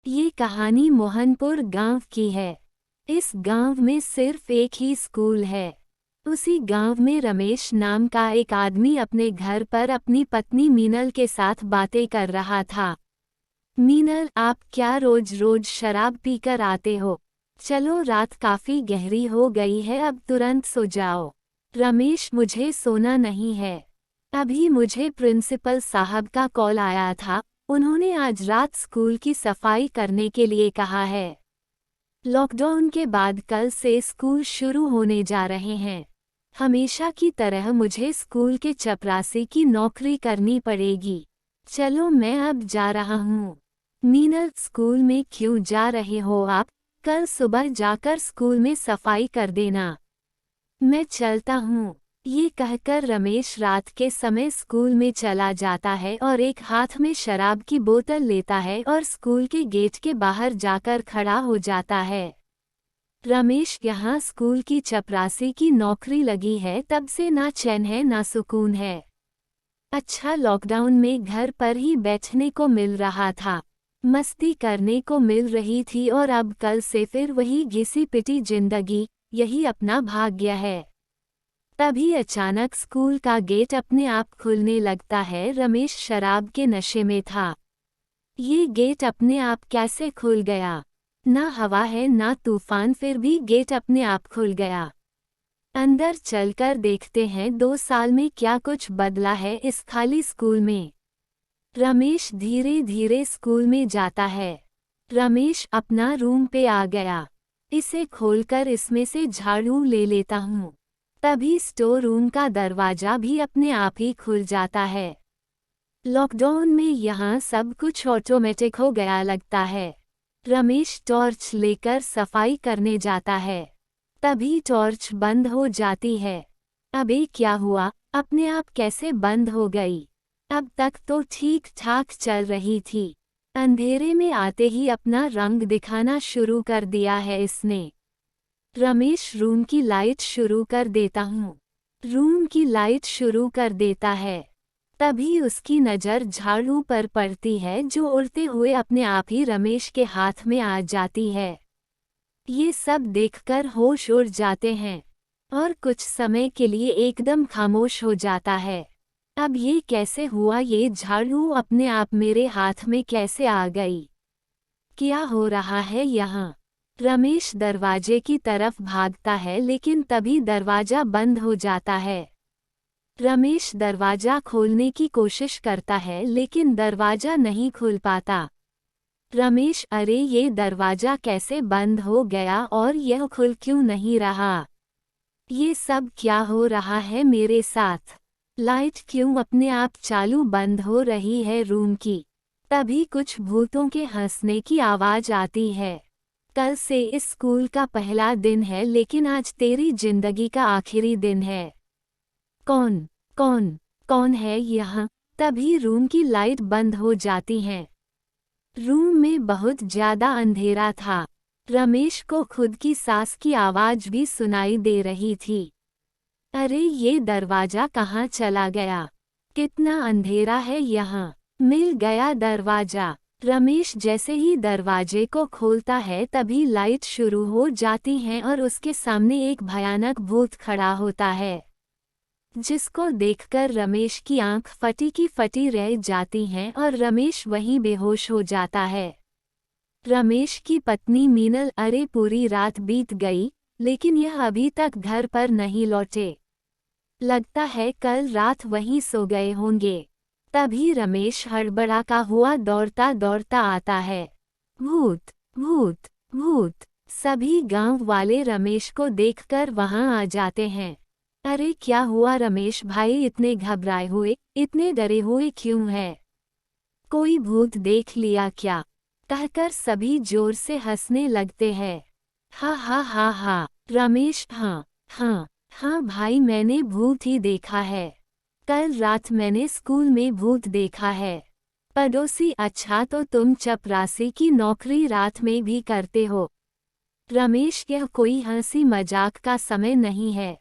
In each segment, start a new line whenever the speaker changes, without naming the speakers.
ये कहानी मोहनपुर गांव की है। इस गांव में सिर्फ एक ही स्कूल है। उसी गांव में रमेश नाम का एक आदमी अपने घर पर अपनी पत्नी मीनल के साथ बातें कर रहा था। मीनल, आप क्या रोज रोज शराब पीकर आते हो? चलो, रात काफी गहरी हो गई है, अब तुरंत सो जाओ। रमेश, मुझे सोना नहीं है। अभी मुझे प्रिंसिपल साहब का कॉल आया था। उन्होंने आज रात स्कूल की सफाई करने के लिए कहा है। लॉकडाउन के बाद कल से स्कूल शुरू होने जा रहे हैं। हमेशा की तरह मुझे स्कूल के चपरासी की नौकरी करनी पड़ेगी। चलो, मैं अब जा रहा हूँ। मीनल, स्कूल में क्यों जा रहे हो आप? कल सुबह जाकर स्कूल में सफाई कर देना। मैं चलता हूँ। ये कहकर रमेश रात के समय स्कूल में चला जाता है और एक हाथ में शराब की बोतल लेता है और स्कूल के गेट के बाहर जाकर खड़ा हो जाता है। रमेश, यहाँ स्कूल की चपरासी की नौकरी लगी है, तब से ना चैन है ना सुकून है। अच्छा, लॉकडाउन में घर पर ही बैठने को मिल रहा था, मस्ती करने को मिल रही थी, और अब कल से फिर वही घिसी पिटी जिंदगी, यही अपना भाग्य है। तभी अचानक स्कूल का गेट अपने आप खुलने लगता है। रमेश शराब के नशे में था। ये गेट अपने आप कैसे खुल गया? ना हवा है ना तूफान, फिर भी गेट अपने आप खुल गया। अंदर चलकर देखते हैं 2 साल में क्या कुछ बदला है इस खाली स्कूल में। रमेश धीरे धीरे स्कूल में जाता है। रमेश अपना रूम पे आ गया। इसे खोलकर इसमें से झाड़ू ले लेता हूँ। तभी स्टोर रूम का दरवाजा भी अपने आप ही खुल जाता है। लॉकडाउन में यहाँ सब कुछ ऑटोमेटिक हो गया लगता है। रमेश टॉर्च लेकर सफाई करने जाता है। तभी टॉर्च बंद हो जाती है। अबे क्या हुआ? अपने आप कैसे बंद हो गई? अब तक तो ठीक ठाक चल रही थी। अंधेरे में आते ही अपना रंग दिखाना शुरू कर दिया है इसने। रमेश रूम की लाइट शुरू कर देता हूँ। रूम की लाइट शुरू कर देता है। तभी उसकी नज़र झाड़ू पर पड़ती है, जो उड़ते हुए अपने आप ही रमेश के हाथ में आ जाती है। ये सब देखकर होश उड़ जाते हैं और कुछ समय के लिए एकदम खामोश हो जाता है। अब ये कैसे हुआ? ये झाड़ू अपने आप मेरे हाथ में कैसे आ गई? क्या हो रहा है यहाँ? रमेश दरवाजे की तरफ भागता है, लेकिन तभी दरवाजा बंद हो जाता है। रमेश दरवाजा खोलने की कोशिश करता है, लेकिन दरवाजा नहीं खुल पाता। रमेश, अरे ये दरवाजा कैसे बंद हो गया और यह खुल क्यों नहीं रहा? ये सब क्या हो रहा है मेरे साथ? लाइट क्यों अपने आप चालू बंद हो रही है रूम की? तभी कुछ भूतों के हंसने की आवाज आती है। कल से इस स्कूल का पहला दिन है, लेकिन आज तेरी जिंदगी का आखिरी दिन है। कौन कौन कौन है यहाँ? तभी रूम की लाइट बंद हो जाती हैं। रूम में बहुत ज्यादा अंधेरा था। रमेश को खुद की सांस की आवाज भी सुनाई दे रही थी। अरे ये दरवाजा कहाँ चला गया? कितना अंधेरा है यहाँ। मिल गया दरवाजा। रमेश जैसे ही दरवाजे को खोलता है, तभी लाइट शुरू हो जाती हैं और उसके सामने एक भयानक भूत खड़ा होता है, जिसको देखकर रमेश की आंख फटी की फटी रह जाती हैं और रमेश वहीं बेहोश हो जाता है। रमेश की पत्नी मीनल, अरे पूरी रात बीत गई, लेकिन यह अभी तक घर पर नहीं लौटे। लगता है कल रात वहीं सो गए होंगे। तभी रमेश हड़बड़ाता हुआ दौड़ता दौड़ता आता है। भूत भूत भूत! सभी गांव वाले रमेश को देखकर वहां आ जाते हैं। अरे क्या हुआ रमेश भाई, इतने घबराए हुए, इतने डरे हुए क्यों है? कोई भूत देख लिया क्या? कहकर सभी जोर से हंसने लगते हैं। हा हा हा हा! रमेश, हाँ हाँ हाँ भाई, मैंने भूत ही देखा है। कल रात मैंने स्कूल में भूत देखा है। पड़ोसी, अच्छा तो तुम चपरासी की नौकरी रात में भी करते हो? रमेश, यह कोई हंसी मजाक का समय नहीं है।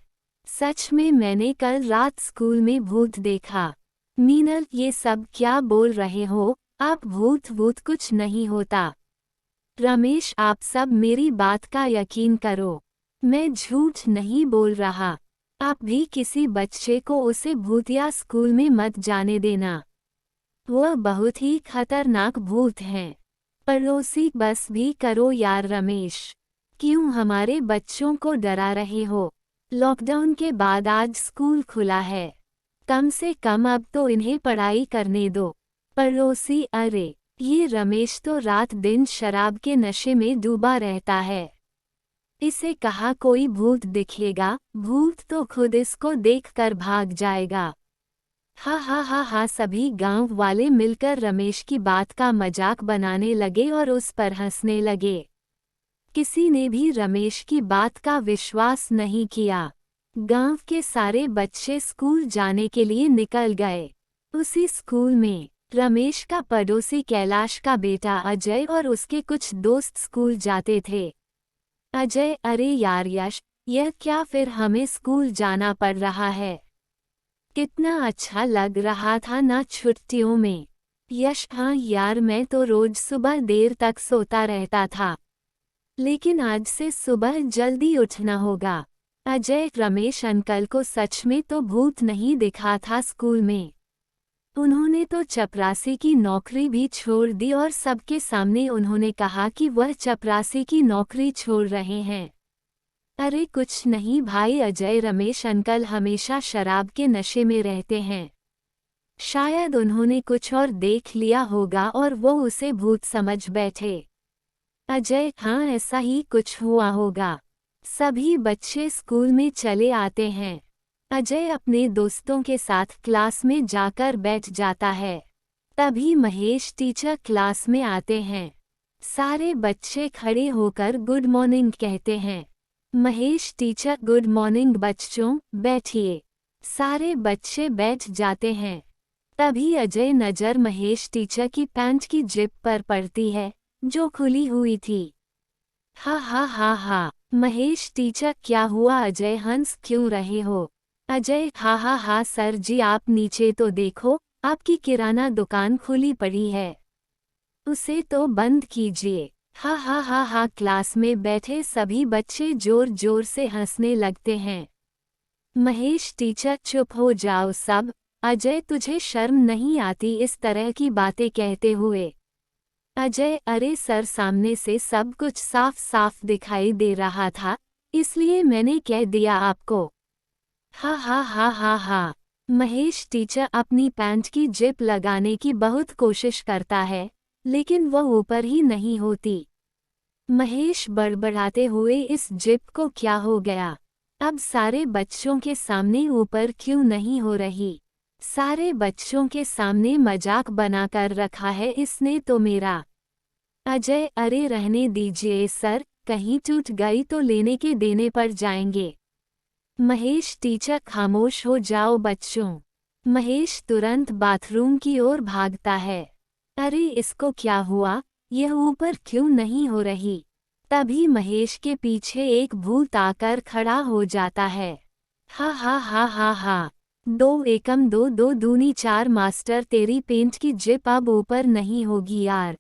सच में मैंने कल रात स्कूल में भूत देखा। मीनल, ये सब क्या बोल रहे हो आप? भूत वूत कुछ नहीं होता। रमेश, आप सब मेरी बात का यकीन करो, मैं झूठ नहीं बोल रहा। आप भी किसी बच्चे को उसे भूतिया स्कूल में मत जाने देना। वह बहुत ही खतरनाक भूत हैं। पड़ोसी, बस भी करो यार रमेश। क्यों हमारे बच्चों को डरा रहे हो? लॉकडाउन के बाद आज स्कूल खुला है, कम से कम अब तो इन्हें पढ़ाई करने दो। पड़ोसी, अरे ये रमेश तो रात दिन शराब के नशे में डूबा रहता है। इसे कहा कोई भूत दिखेगा, भूत तो खुद इसको देखकर भाग जाएगा। हा हा हा हा। सभी गांव वाले मिलकर रमेश की बात का मजाक बनाने लगे और उस पर हंसने लगे। किसी ने भी रमेश की बात का विश्वास नहीं किया। गांव के सारे बच्चे स्कूल जाने के लिए निकल गए। उसी स्कूल में रमेश का पड़ोसी कैलाश का बेटा अजय और उसके कुछ दोस्त स्कूल जाते थे। अजय, अरे यार यश, यह क्या फिर हमें स्कूल जाना पड़ रहा है? कितना अच्छा लग रहा था ना छुट्टियों में। यश, हाँ यार, मैं तो रोज सुबह देर तक सोता रहता था, लेकिन आज से सुबह जल्दी उठना होगा। अजय, रमेश अंकल को सच में तो भूत नहीं दिखा था स्कूल में। उन्होंने तो चपरासी की नौकरी भी छोड़ दी और सबके सामने उन्होंने कहा कि वह चपरासी की नौकरी छोड़ रहे हैं। अरे कुछ नहीं भाई अजय, रमेश अंकल हमेशा शराब के नशे में रहते हैं। शायद उन्होंने कुछ और देख लिया होगा और वो उसे भूत समझ बैठे। अजय, हाँ ऐसा ही कुछ हुआ होगा। सभी बच्चे स्कूल में चले आते हैं। अजय अपने दोस्तों के साथ क्लास में जाकर बैठ जाता है। तभी महेश टीचर क्लास में आते हैं। सारे बच्चे खड़े होकर गुड मॉर्निंग कहते हैं। महेश टीचर, गुड मॉर्निंग बच्चों, बैठिए। सारे बच्चे बैठ जाते हैं। तभी अजय नजर महेश टीचर की पैंट की जिप पर पड़ती है, जो खुली हुई थी। हा हा हा हा। महेश टीचर, क्या हुआ अजय, हंस क्यों रहे हो? अजय, हा हा हा सर जी, आप नीचे तो देखो, आपकी किराना दुकान खुली पड़ी है, उसे तो बंद कीजिए। हा हा हा हा। क्लास में बैठे सभी बच्चे जोर जोर से हंसने लगते हैं। महेश टीचर, चुप हो जाओ सब। अजय, तुझे शर्म नहीं आती इस तरह की बातें कहते हुए? अजय, अरे सर, सामने से सब कुछ साफ साफ दिखाई दे रहा था, इसलिए मैंने कह दिया आपको। हा हा हा हा हा। महेश टीचर अपनी पैंट की जिप लगाने की बहुत कोशिश करता है, लेकिन वह ऊपर ही नहीं होती। महेश बड़बड़ाते हुए, इस जिप को क्या हो गया? अब सारे बच्चों के सामने ऊपर क्यों नहीं हो रही? सारे बच्चों के सामने मजाक बनाकर रखा है इसने तो मेरा। अजय, अरे रहने दीजिए सर, कहीं टूट गई तो लेने के देने पड़ जाएंगे। महेश टीचर, खामोश हो जाओ बच्चों। महेश तुरंत बाथरूम की ओर भागता है। अरे इसको क्या हुआ, यह ऊपर क्यों नहीं हो रही? तभी महेश के पीछे एक भूत आकर खड़ा हो जाता है। हा हा हा हा हा। 2 एकम 2 2 दूनी 4 मास्टर, तेरी पेंट की जिप अब ऊपर नहीं होगी यार।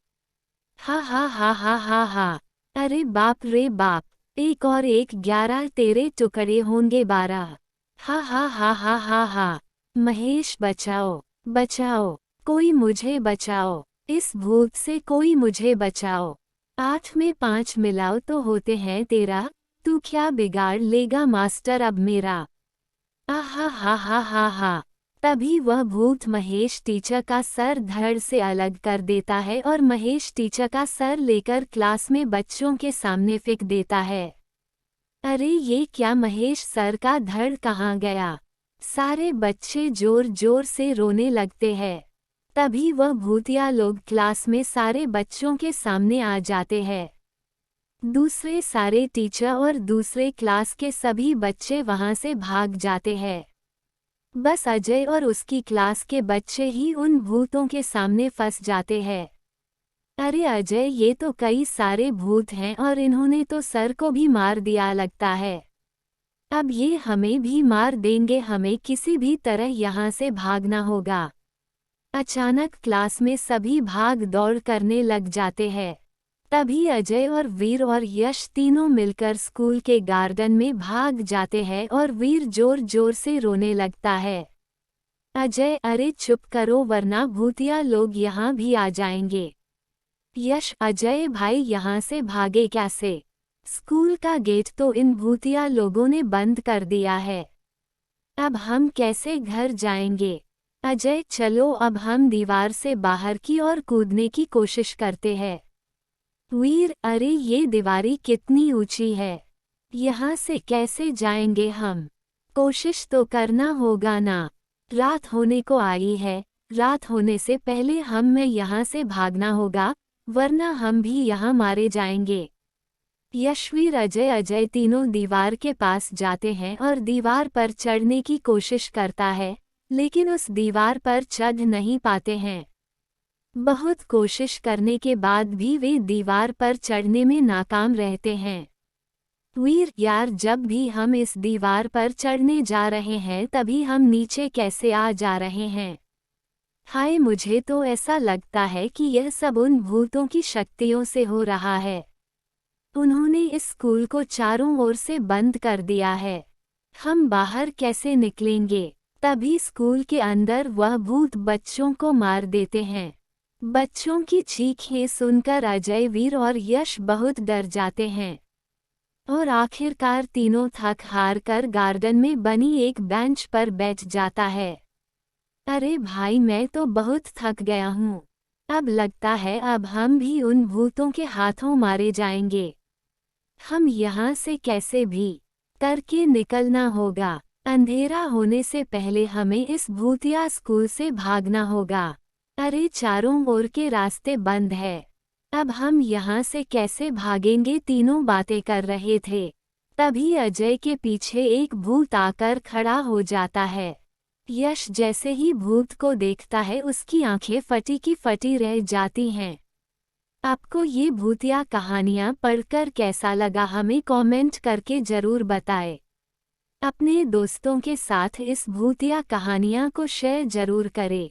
हा हा हा हा हा हा। अरे बाप रे बाप, एक और एक 11, तेरे टुकड़े होंगे 12। हा हा हा हा हा हा। महेश, बचाओ बचाओ, कोई मुझे बचाओ, इस भूत से कोई मुझे बचाओ। 8 में 5 मिलाओ तो होते हैं 13, तू क्या बिगाड़ लेगा मास्टर अब मेरा? आहा हा हा हा हा। तभी वह भूत महेश टीचर का सर धड़ से अलग कर देता है और महेश टीचर का सर लेकर क्लास में बच्चों के सामने फेंक देता है। अरे ये क्या, महेश सर का धड़ कहाँ गया? सारे बच्चे जोर जोर से रोने लगते हैं। तभी वह भूतिया लोग क्लास में सारे बच्चों के सामने आ जाते हैं। दूसरे सारे टीचर और दूसरे क्लास के सभी बच्चे वहां से भाग जाते हैं। बस अजय और उसकी क्लास के बच्चे ही उन भूतों के सामने फंस जाते हैं। अरे अजय, ये तो कई सारे भूत हैं और इन्होंने तो सर को भी मार दिया लगता है। अब ये हमें भी मार देंगे, हमें किसी भी तरह यहाँ से भागना होगा। अचानक क्लास में सभी भाग दौड़ करने लग जाते हैं। तभी अजय और वीर और यश तीनों मिलकर स्कूल के गार्डन में भाग जाते हैं और वीर जोर जोर से रोने लगता है। अजय, अरे चुप करो वरना भूतिया लोग यहाँ भी आ जाएंगे। यश, अजय भाई यहाँ से भागे कैसे? स्कूल का गेट तो इन भूतिया लोगों ने बंद कर दिया है। अब हम कैसे घर जाएंगे? अजय, चलो अब हम दीवार से बाहर की ओर कूदने की कोशिश करते हैं। वीर, अरे ये दीवारी कितनी ऊंची है, यहाँ से कैसे जाएंगे हम? कोशिश तो करना होगा ना। रात होने को आई है, रात होने से पहले हमें यहाँ से भागना होगा, वरना हम भी यहाँ मारे जाएंगे। यशवीर, अजय तीनों दीवार के पास जाते हैं और दीवार पर चढ़ने की कोशिश करता है, लेकिन उस दीवार पर चढ़ नहीं पाते हैं। बहुत कोशिश करने के बाद भी वे दीवार पर चढ़ने में नाकाम रहते हैं। वीर, यार जब भी हम इस दीवार पर चढ़ने जा रहे हैं तभी हम नीचे कैसे आ जा रहे हैं? हाय, मुझे तो ऐसा लगता है कि यह सब उन भूतों की शक्तियों से हो रहा है। उन्होंने इस स्कूल को चारों ओर से बंद कर दिया है। हम बाहर कैसे निकलेंगे? तभी स्कूल के अंदर वह भूत बच्चों को मार देते हैं। बच्चों की चीखें सुनकर अजय, वीर और यश बहुत डर जाते हैं और आखिरकार तीनों थक हार कर गार्डन में बनी एक बेंच पर बैठ जाता है। अरे भाई, मैं तो बहुत थक गया हूँ। अब लगता है अब हम भी उन भूतों के हाथों मारे जाएंगे। हम यहाँ से कैसे भी करके निकलना होगा। अंधेरा होने से पहले हमें इस भूतिया स्कूल से भागना होगा। अरे चारों ओर के रास्ते बंद है, अब हम यहाँ से कैसे भागेंगे? तीनों बातें कर रहे थे, तभी अजय के पीछे एक भूत आकर खड़ा हो जाता है। यश जैसे ही भूत को देखता है उसकी आंखें फटी की फटी रह जाती हैं। आपको ये भूतिया कहानियाँ पढ़कर कैसा लगा हमें कमेंट करके ज़रूर बताएं। अपने दोस्तों के साथ इस भूतिया कहानियाँ को शेयर ज़रूर करें।